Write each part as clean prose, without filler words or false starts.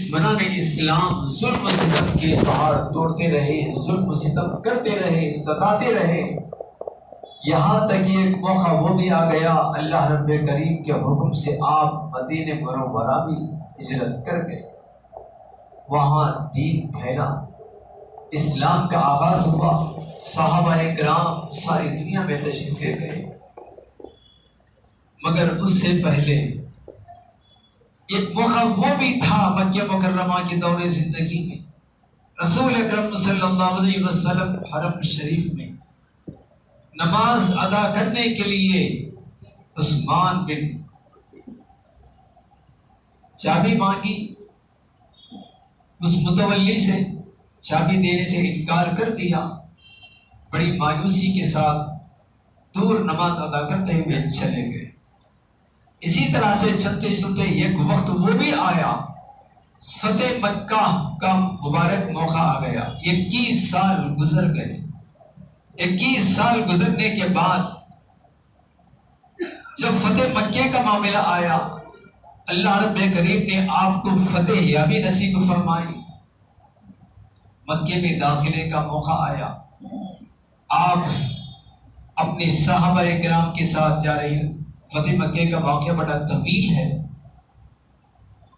دشمنان اسلام ظلم و ستم کے پہاڑ توڑتے رہے، ظلم و ستم کرتے رہے، ستاتے رہے، یہاں تک ایک موقع وہ بھی آ گیا اللہ رب کریم کے حکم سے آپ مدینہ منورہ بھی ہجرت کر گئے، وہاں دین پھیلا، اسلام کا آغاز ہوا، صحابہ کرام ساری دنیا میں تشریف لے گئے۔ مگر اس سے پہلے ایک موقع وہ بھی تھا مکہ مکرمہ کے دور زندگی میں، رسول اکرم صلی اللہ علیہ وسلم حرم شریف میں نماز ادا کرنے کے لیے عثمان بن چابی مانگی، اس متولی سے چابی دینے سے انکار کر دیا، بڑی مایوسی کے ساتھ دور نماز ادا کرتے ہوئے چلے گئے۔ اسی طرح سے چلتے چلتے ایک وقت وہ بھی آیا، فتح مکہ کا مبارک موقع آ گیا، 21 سال گزر گئے۔ 21 سال گزرنے کے بعد جب فتح مکے کا معاملہ آیا، اللہ رب کریم نے آپ کو فتح یابی نصیب فرمائی، مکے میں داخلے کا موقع آیا، آپ اپنے صحابہ کرام کے ساتھ جا رہے ہیں۔ فتح مکے کا واقعہ بڑا طویل ہے،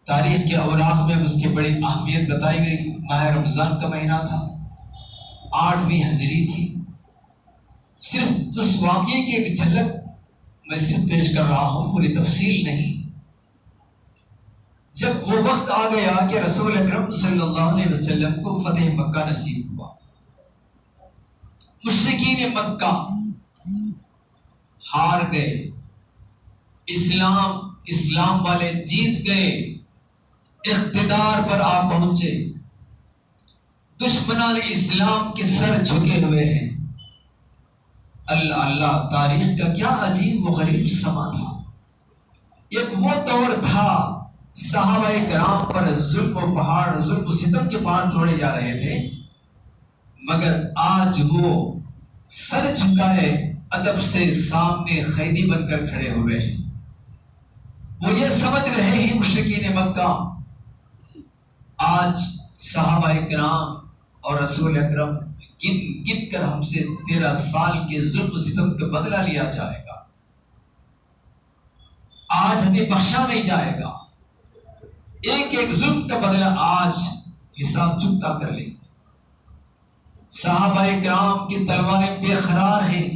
تاریخ کے اوراق میں اس کی بڑی اہمیت بتائی گئی۔ ماہ رمضان کا مہینہ تھا، 8ویں ہجری تھی۔ صرف اس واقعے کی ایک جھلک میں صرف پیش کر رہا ہوں، پوری تفصیل نہیں۔ جب وہ وقت آ گیا کہ رسول اکرم صلی اللہ علیہ وسلم کو فتح مکہ نصیب ہوا، مشرکین مکہ ہار گئے، اسلام والے جیت گئے، اقتدار پر آ پہنچے، دشمنان اسلام کے سر جھکے ہوئے ہیں۔ اللہ اللہ، تاریخ کا کیا عجیب و غریب سما تھا۔ ایک وہ دور تھا صحابہ کرام پر ظلم و پہاڑ، ظلم و ستم کے پہاڑ توڑے جا رہے تھے، مگر آج وہ سر جھکائے ادب سے سامنے قیدی بن کر کھڑے ہوئے ہیں۔ وہ یہ سمجھ رہے ہیں مشرکین مکہ آج صحابہ کرام اور رسول اکرم گن گن کر ہم سے 13 سال کے ظلم و ستم کا بدلہ لیا جائے گا، آج ہمیں بخشا نہیں جائے گا، ایک ایک ظلم کا بدلہ آج حساب چکتا کر لیں گے۔ صحابہ کرام کی تلواریں بے قرار ہیں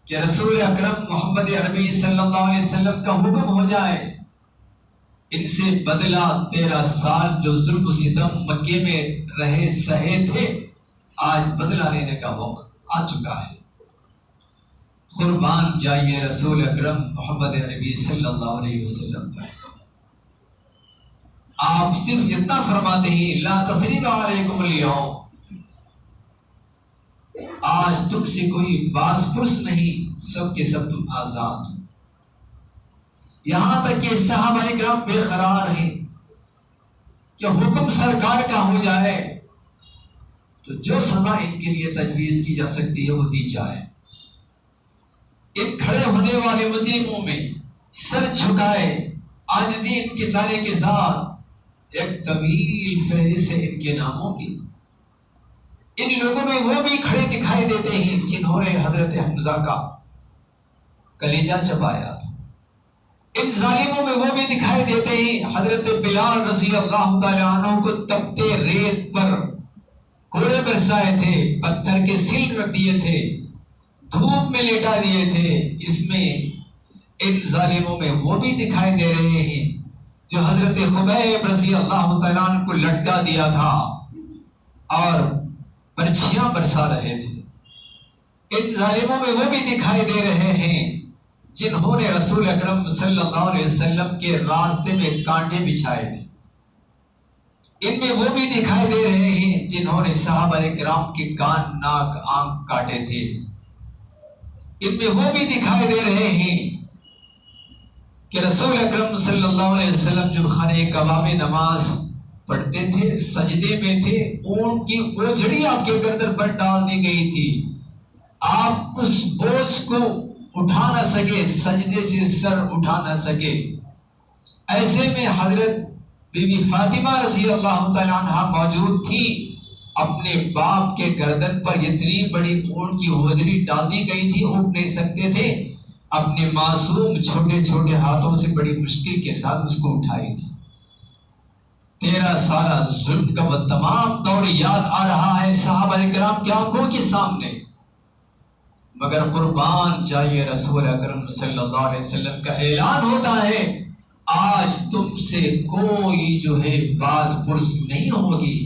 کہ رسول اکرم محمد عربی صلی اللہ علیہ وسلم کا حکم ہو جائے، ان سے بدلہ 13 سال جو ظلم و ستم مکے میں رہے سہے تھے، آج بدلہ لینے کا وقت آ چکا ہے۔ قربان جائیے رسول اکرم محمد عربی صلی اللہ علیہ وسلم پر۔ آپ صرف اتنا فرماتے ہیں لا تثریب علیکم اليوم، آج تم سے کوئی باز پرس نہیں، سب کے سب تم آزاد ہو۔ یہاں تک کہ صحابہ کرام بے قرار ہیں کہ حکم سرکار کا ہو جائے تو جو سزا ان کے لیے تجویز کی جا سکتی ہے وہ دی جائے۔ ان کھڑے ہونے والے مجرموں میں سر جھکائے عاجزی ان کے سارے کے ساتھ ایک طویل فہرست ہے ان کے ناموں کی۔ ان لوگوں میں وہ بھی کھڑے دکھائی دیتے ہیں جنہوں نے حضرت حمزہ کا کلیجہ چبایا تھا، ان ظالموں میں وہ بھی دکھائی دیتے ہیں حضرت بلال رضی اللہ تعالیٰ عنہ کو تپتے ریت پر کوڑے برسائے تھے، پتھر کے سل رکھ دیے تھے، دھوپ میں لیٹا دیے تھے۔ اس میں ان ظالموں میں وہ بھی دکھائی دے رہے ہیں جو حضرت خبیب رضی اللہ تعالیٰ عنہ کو لٹکا دیا تھا اور برچھیاں برسا رہے تھے۔ ان ظالموں میں وہ بھی دکھائی دے رہے ہیں جنہوں نے رسول اکرم صلی اللہ علیہ وسلم کے راستے میں کانٹے بچھائے تھے۔ ان میں وہ بھی دکھائی دے رہے ہیں جنہوں نے صحابہ کرام کے کان، ناک، آنکھ کاٹے تھے۔ ان میں وہ بھی دکھائی دے رہے ہیں کہ رسول اکرم صلی اللہ علیہ وسلم جب خانہ کعبہ میں نماز پڑھتے تھے، سجدے میں تھے، اونٹ کی اوجھڑی آپ کے گردن پر ڈال دی گئی تھی، آپ اس بوجھ کو اٹھا نہ سکے، سجدے سے سر اٹھا نہ سکے۔ ایسے میں حضرت بی بی فاطمہ رضی اللہ تعالیٰ عنہ موجود تھی، اپنے باپ کے گردن پر اتنی بڑی اونٹ کی ہوزری ڈال دی گئی تھی، اٹھ نہیں سکتے تھے، اپنے معصوم چھوٹے چھوٹے ہاتھوں سے بڑی مشکل کے ساتھ اس کو اٹھائی تھی۔ 13 سالہ ظلم کا وہ تمام دور یاد آ رہا ہے صحابہ کرام کی آنکھوں کے سامنے، مگر قربان جائیے رسول اکرم صلی اللہ علیہ وسلم کا اعلان ہوتا ہے آج تم سے کوئی جو ہے باز پرس نہیں ہوگی،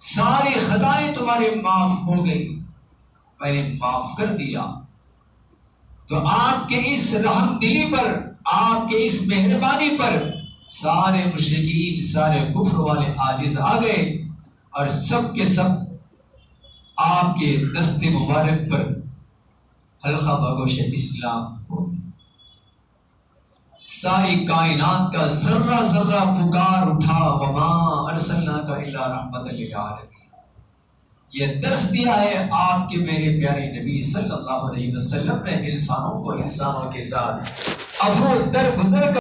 ساری خطائیں تمہاری معاف ہو گئی، میں نے معاف کر دیا۔ تو آپ کے اس رحم دلی پر، آپ کے اس مہربانی پر سارے مشرکین، سارے کفر والے عاجز آ گئے، اور سب کے سب آپ کے دست مبارک پر حلقہ بگوش اسلام ہو گئے۔ ساری کائنات کا ذرہ ذرہ پکار اٹھا، وما ارسلناک الا رحمۃ للعالمین۔ یہ درس دیا ہے آپ کے میرے پیارے نبی صلی اللہ علیہ وسلم نے انسانوں کو انسانوں کے ساتھ افو درگزر